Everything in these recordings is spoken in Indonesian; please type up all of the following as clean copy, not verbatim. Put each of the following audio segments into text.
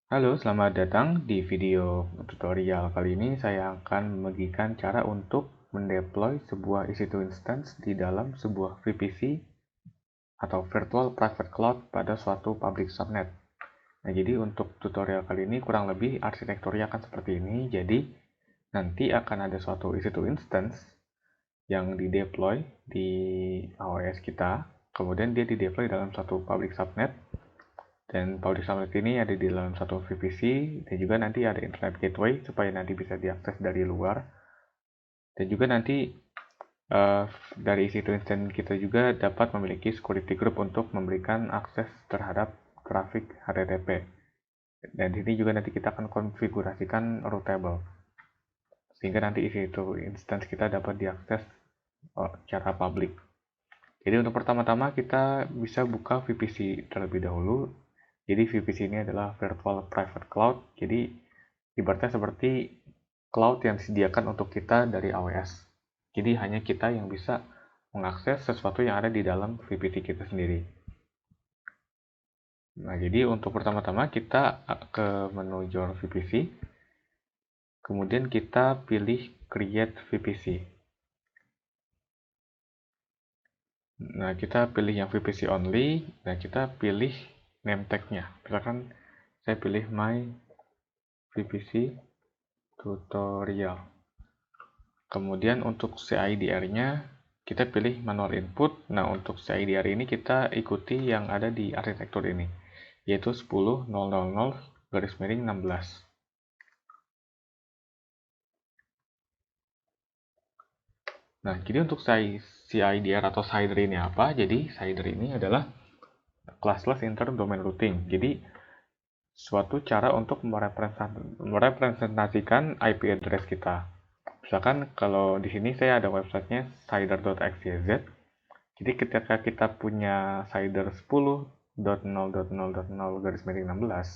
Halo, selamat datang di video tutorial kali ini. Saya akan membagikan cara untuk mendeploy sebuah EC2 instance di dalam sebuah VPC atau Virtual Private Cloud pada suatu public subnet. Nah, jadi untuk tutorial kali ini kurang lebih arsitekturnya akan seperti ini. Jadi, nanti akan ada suatu EC2 instance yang dideploy di AWS kita. Kemudian dia dideploy dalam suatu public subnet. Dan public subnet ini ada di dalam satu VPC dan juga nanti ada internet gateway supaya nanti bisa diakses dari luar. Dan juga nanti dari situ instance kita juga dapat memiliki security group untuk memberikan akses terhadap traffic HTTP. Dan di sini juga nanti kita akan konfigurasikan routable sehingga nanti isi itu instance kita dapat diakses secara public. Jadi untuk pertama-tama kita bisa buka VPC terlebih dahulu. Jadi VPC ini adalah Virtual Private Cloud. Jadi ibaratnya seperti cloud yang disediakan untuk kita dari AWS. Jadi hanya kita yang bisa mengakses sesuatu yang ada di dalam VPC kita sendiri. Nah, jadi untuk pertama-tama kita ke menu Your VPC. Kemudian kita pilih Create VPC. Nah, kita pilih yang VPC only. Nah, kita pilih name tag-nya. Misalkan saya pilih My VPC Tutorial. Kemudian untuk CIDR-nya kita pilih manual input. Nah, untuk CIDR ini kita ikuti yang ada di arsitektur ini, yaitu 10.0.0.16. Nah, jadi untuk CIDR atau CIDR ini apa? Jadi, CIDR ini adalah classless inter-domain routing. Jadi, suatu cara untuk merepresentasikan IP address kita. Misalkan kalau di sini saya ada websitenya cider.xyz. Jadi ketika kita punya cider 10.0.0.0/16,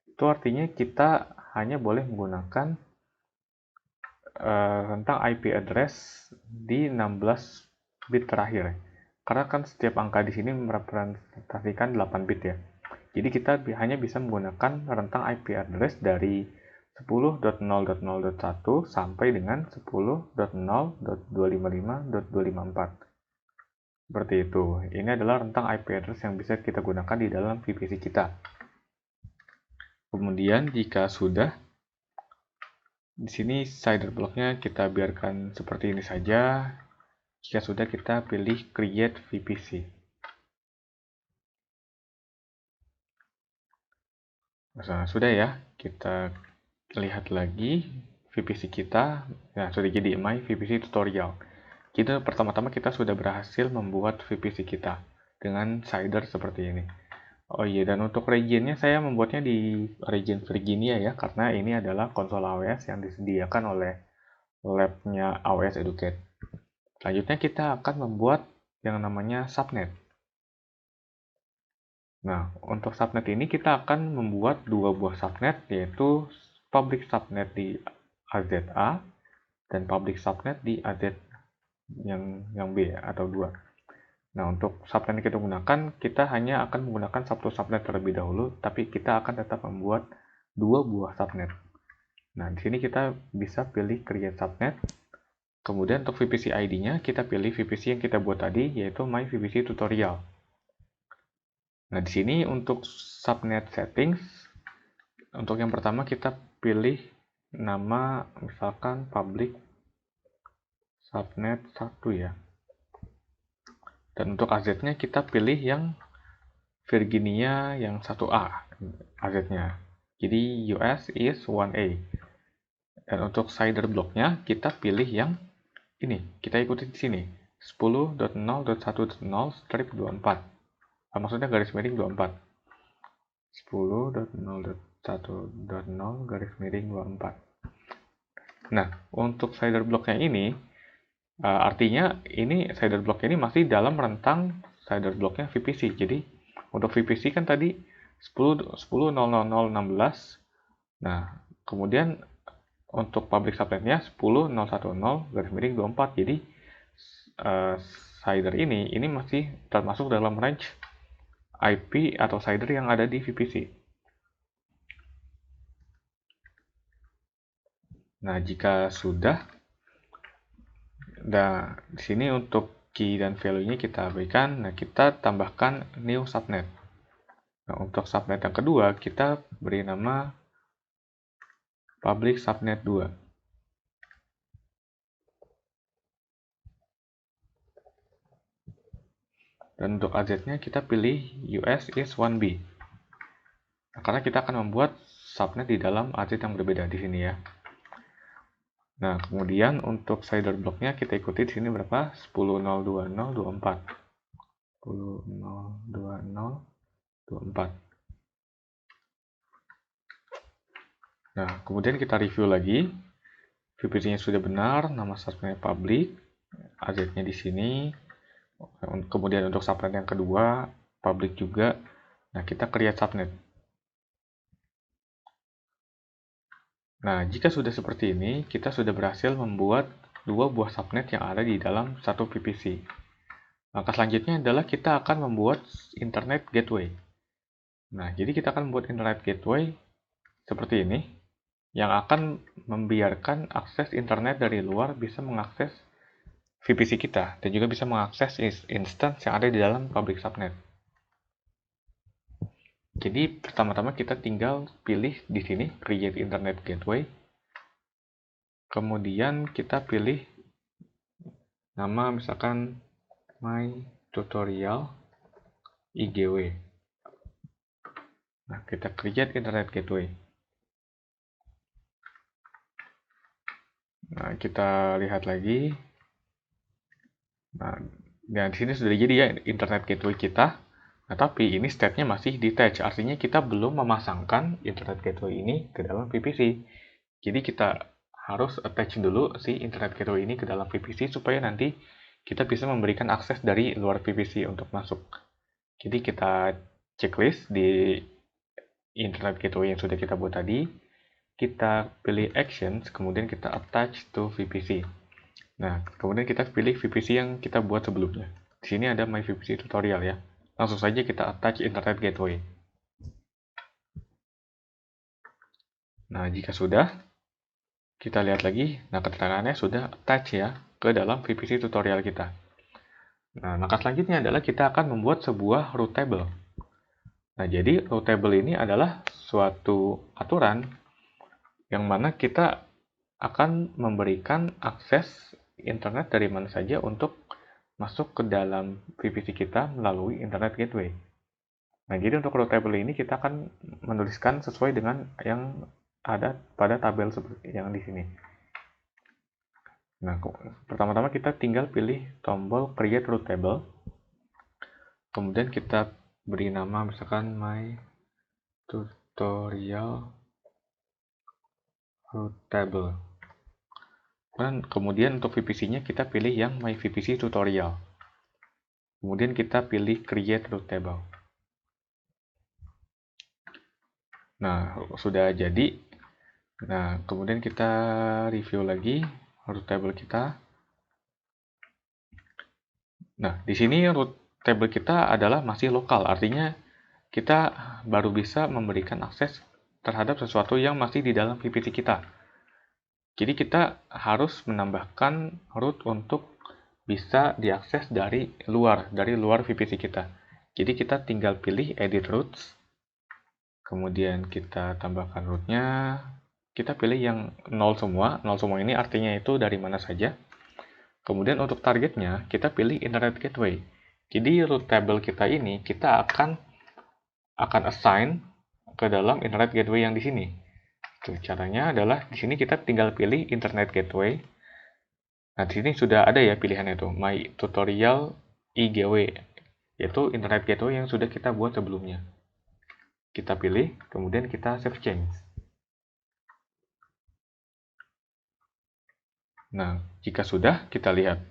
itu artinya kita hanya boleh menggunakan tentang IP address di 16 bit terakhir. Karena kan setiap angka di sini merepresentasikan 8 bit ya. Jadi kita hanya bisa menggunakan rentang IP address dari 10.0.0.1 sampai dengan 10.0.255.254. Seperti itu. Ini adalah rentang IP address yang bisa kita gunakan di dalam VPC kita. Kemudian jika sudah, di sini cider blocknya kita biarkan seperti ini saja. Jika sudah, kita pilih Create VPC. Nah, sudah ya, kita lihat lagi VPC kita. Nah, sudah jadi My VPC Tutorial. Kita pertama-tama kita sudah berhasil membuat VPC kita dengan cider seperti ini. Oh iya, dan untuk regionnya saya membuatnya di region Virginia ya, karena ini adalah konsol AWS yang disediakan oleh labnya AWS Educate. Selanjutnya kita akan membuat yang namanya subnet. Nah, untuk subnet ini kita akan membuat dua buah subnet, yaitu public subnet di AZA dan public subnet di AZ yang B atau 2. Nah, untuk subnet yang kita gunakan, kita hanya akan menggunakan satu subnet terlebih dahulu, tapi kita akan tetap membuat dua buah subnet. Nah, di sini kita bisa pilih create subnet. Kemudian untuk VPC ID-nya, kita pilih VPC yang kita buat tadi, yaitu My VPC Tutorial. Nah, di sini untuk subnet settings, untuk yang pertama kita pilih nama misalkan public subnet 1 ya. Dan untuk AZ-nya kita pilih yang Virginia yang 1A AZ-nya. Jadi US is 1A. Dan untuk cider blocknya kita pilih yang ini. Kita ikuti di sini. 10.0.1.0/24. Maksudnya garis miring 24. 10.0.1.0/24. Nah, untuk cider blocknya ini, artinya ini cider block ini masih dalam rentang cider blocknya VPC. Jadi, untuk VPC kan tadi 10.0.0.16. Nah, kemudian untuk public subnetnya 10.0.1.0/24. Jadi, cider ini masih termasuk dalam range IP atau cider yang ada di VPC. Nah, jika sudah, di sini untuk key dan value-nya kita berikan. Nah, kita tambahkan new subnet. Nah, untuk subnet yang kedua, kita beri nama public subnet 2. Dan untuk AZ-nya kita pilih US is 1B. Nah, karena kita akan membuat subnet di dalam AZ yang berbeda di sini ya. Nah, kemudian untuk shader blocknya kita ikuti di sini berapa? 10.020.24. 10.020.24. Nah, kemudian kita review lagi. VPC-nya sudah benar, nama subnetnya public, AZ-nya di sini. Kemudian untuk subnet yang kedua, public juga. Nah, kita create subnet. Nah, jika sudah seperti ini, kita sudah berhasil membuat dua buah subnet yang ada di dalam satu VPC. Langkah selanjutnya adalah kita akan membuat internet gateway. Nah, jadi kita akan membuat internet gateway seperti ini, yang akan membiarkan akses internet dari luar bisa mengakses VPC kita, dan juga bisa mengakses instance yang ada di dalam public subnet. Jadi, pertama-tama kita tinggal pilih di sini, create internet gateway. Kemudian kita pilih nama misalkan my tutorial IGW. Nah, kita create internet gateway. Nah, kita lihat lagi. Nah, dan di sini sudah jadi ya internet gateway kita. Nah, tapi ini state-nya masih detached, artinya kita belum memasangkan internet gateway ini ke dalam VPC. Jadi kita harus attach dulu si internet gateway ini ke dalam VPC supaya nanti kita bisa memberikan akses dari luar VPC untuk masuk. Jadi kita checklist di internet gateway yang sudah kita buat tadi. Kita pilih actions, kemudian kita attach to VPC. Nah, kemudian kita pilih VPC yang kita buat sebelumnya. Di sini ada my VPC tutorial ya. Langsung saja kita attach internet gateway. Nah, jika sudah, kita lihat lagi. Nah, keterangannya sudah attach ya ke dalam VPC tutorial kita. Nah, langkah selanjutnya adalah kita akan membuat sebuah root table. Nah, jadi root table ini adalah suatu aturan yang mana kita akan memberikan akses internet dari mana saja untuk masuk ke dalam VPC kita melalui internet gateway. Nah, jadi untuk root table ini kita akan menuliskan sesuai dengan yang ada pada tabel seperti yang di sini. Nah, pertama-tama kita tinggal pilih tombol create root table. Kemudian kita beri nama misalkan my tutorial root table. Dan kemudian untuk VPC-nya kita pilih yang my VPC tutorial. Kemudian kita pilih create root table. Nah, sudah jadi. Nah, kemudian kita review lagi root table kita. Nah, di sini root table kita adalah masih lokal, artinya kita baru bisa memberikan akses terhadap sesuatu yang masih di dalam VPC kita. Jadi kita harus menambahkan root untuk bisa diakses dari luar VPC kita. Jadi kita tinggal pilih edit roots, kemudian kita tambahkan rootnya, kita pilih yang 0 semua ini artinya itu dari mana saja. Kemudian untuk targetnya, kita pilih internet gateway. Jadi root table kita ini, kita akan assign ke dalam internet gateway yang di sini. Caranya adalah di sini kita tinggal pilih internet gateway. Nah, di sini sudah ada ya pilihannya tuh, my tutorial IGW, yaitu internet gateway yang sudah kita buat sebelumnya. Kita pilih, kemudian kita save change. Nah, jika sudah, kita lihat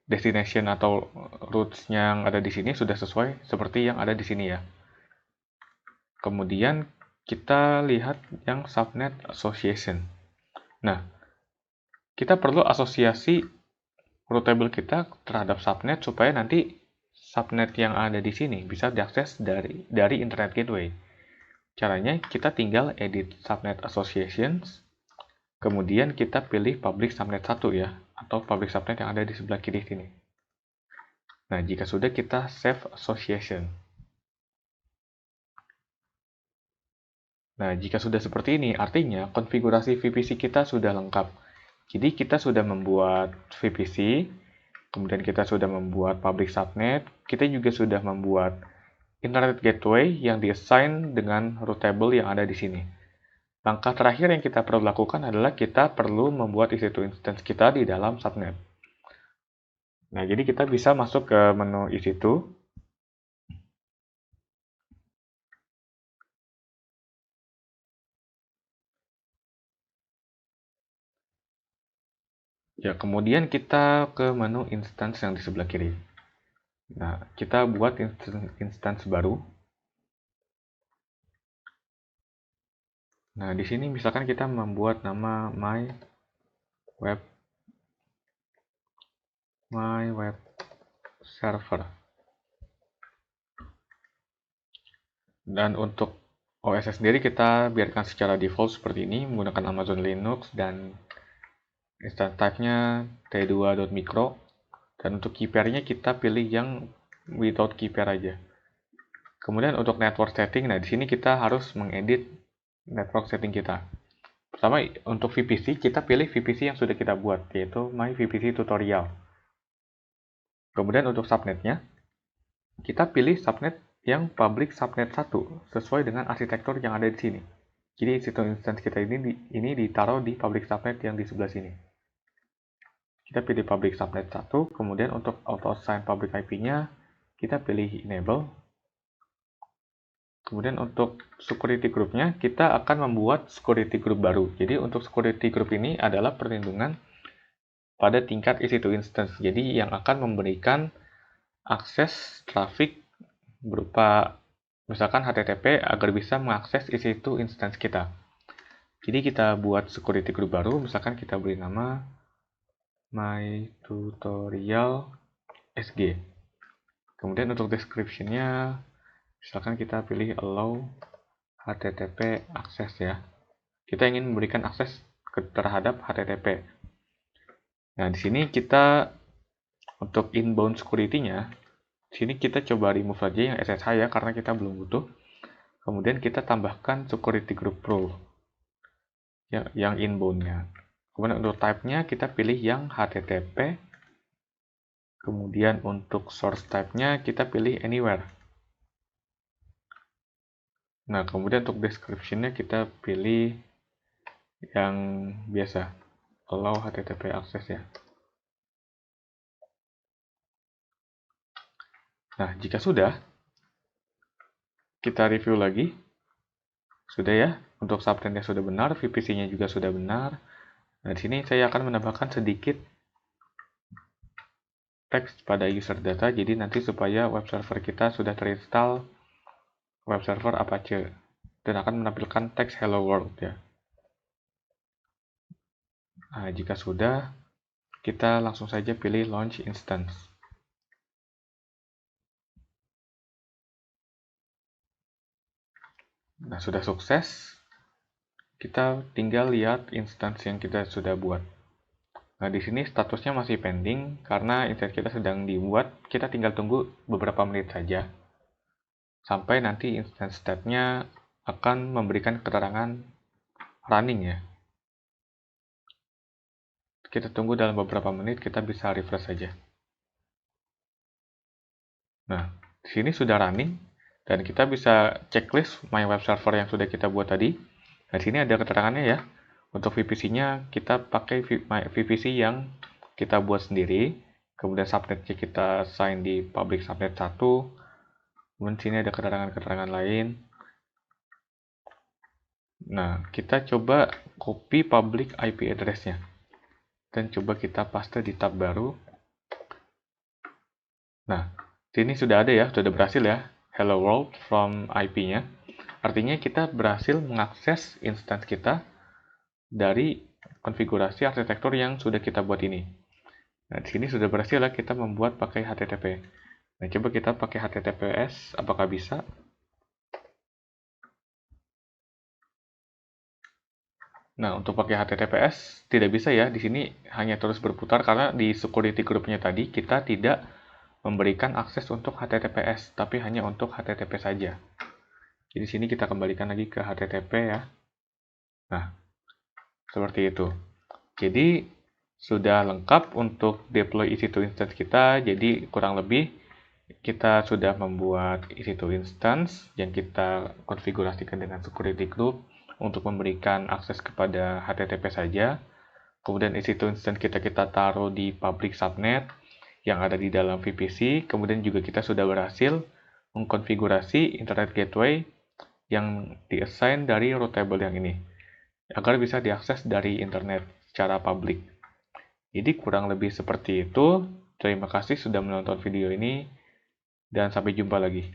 destination atau routes yang ada di sini sudah sesuai seperti yang ada di sini ya. Kemudian kita lihat yang subnet association. Nah, kita perlu asosiasi root table kita terhadap subnet supaya nanti subnet yang ada di sini bisa diakses dari internet gateway. Caranya kita tinggal edit subnet associations. Kemudian kita pilih public subnet 1 ya, atau public subnet yang ada di sebelah kiri sini. Nah, jika sudah, kita save association. Nah, jika sudah seperti ini, artinya konfigurasi VPC kita sudah lengkap. Jadi kita sudah membuat VPC, kemudian kita sudah membuat public subnet, kita juga sudah membuat internet gateway yang diassign dengan route table yang ada di sini. Langkah terakhir yang kita perlu lakukan adalah kita perlu membuat EC2 instance kita di dalam subnet. Nah, jadi kita bisa masuk ke menu EC2. Ya, kemudian kita ke menu instance yang di sebelah kiri. Nah, kita buat instance baru. Nah, di sini misalkan kita membuat nama my web server. Dan untuk OS sendiri kita biarkan secara default seperti ini, menggunakan Amazon Linux dan instance type-nya t2.micro. Dan untuk key pair-nya kita pilih yang without key pair aja. Kemudian untuk network setting, nah di sini kita harus mengedit network setting kita. Pertama, untuk VPC, kita pilih VPC yang sudah kita buat, yaitu My VPC Tutorial. Kemudian untuk subnetnya, kita pilih subnet yang public subnet 1, sesuai dengan arsitektur yang ada di sini. Jadi, EC2 instance kita ini ditaruh di public subnet yang di sebelah sini. Kita pilih public subnet 1, kemudian untuk auto assign public IP-nya, kita pilih enable. Kemudian untuk security group-nya, kita akan membuat security group baru. Jadi untuk security group ini adalah perlindungan pada tingkat EC2 instance. Jadi yang akan memberikan akses traffic berupa misalkan HTTP agar bisa mengakses EC2 instance kita. Jadi kita buat security group baru, misalkan kita beri nama my tutorial SG. Kemudian untuk description-nya, misalkan kita pilih allow HTTP access ya. Kita ingin memberikan akses terhadap HTTP. Nah, di sini kita untuk inbound security-nya, di sini kita coba remove aja yang SSH ya, karena kita belum butuh. Kemudian kita tambahkan security group role ya, yang inbound-nya. Kemudian untuk type-nya kita pilih yang HTTP. Kemudian untuk source type-nya kita pilih anywhere. Nah, kemudian untuk description-nya kita pilih yang biasa, allow HTTP access ya. Nah, jika sudah, kita review lagi. Sudah ya, untuk subnetnya sudah benar, VPC-nya juga sudah benar. Nah, di sini saya akan menambahkan sedikit teks pada user data, jadi nanti supaya web server kita sudah terinstall web server Apache dan akan menampilkan teks hello world ya. Nah, jika sudah, kita langsung saja pilih launch instance. Nah, sudah sukses. Kita tinggal lihat instance yang kita sudah buat. Nah, di sini statusnya masih pending karena instance kita sedang dibuat. Kita tinggal tunggu beberapa menit saja sampai nanti instance state-nya akan memberikan keterangan running ya. Kita tunggu dalam beberapa menit, kita bisa refresh saja. Nah, di sini sudah running dan kita bisa checklist my web server yang sudah kita buat tadi. Nah, di sini ada keterangannya ya. Untuk VPC-nya kita pakai VPC yang kita buat sendiri. Kemudian subnetnya kita assign di public subnet 1. Kemudian sini ada keterangan-keterangan lain. Nah, kita coba copy public IP address-nya. Dan coba kita paste di tab baru. Nah, sini sudah ada ya, sudah berhasil ya. Hello world from IP-nya. Artinya kita berhasil mengakses instance kita dari konfigurasi arsitektur yang sudah kita buat ini. Nah, di sini sudah berhasil ya kita membuat pakai HTTP. Nah, coba kita pakai HTTPS, apakah bisa? Nah, untuk pakai HTTPS tidak bisa ya, di sini hanya terus berputar karena di security groupnya tadi kita tidak memberikan akses untuk HTTPS, tapi hanya untuk HTTP saja. Jadi di sini kita kembalikan lagi ke HTTP ya. Nah, seperti itu. Jadi sudah lengkap untuk deploy EC2 instance kita. Jadi kurang lebih kita sudah membuat EC2 instance yang kita konfigurasikan dengan security group untuk memberikan akses kepada HTTP saja. Kemudian EC2 instance kita taruh di public subnet yang ada di dalam VPC. Kemudian juga kita sudah berhasil mengkonfigurasi Internet Gateway yang diassign dari routable yang ini agar bisa diakses dari internet secara publik. Jadi kurang lebih seperti itu. Terima kasih sudah menonton video ini dan sampai jumpa lagi.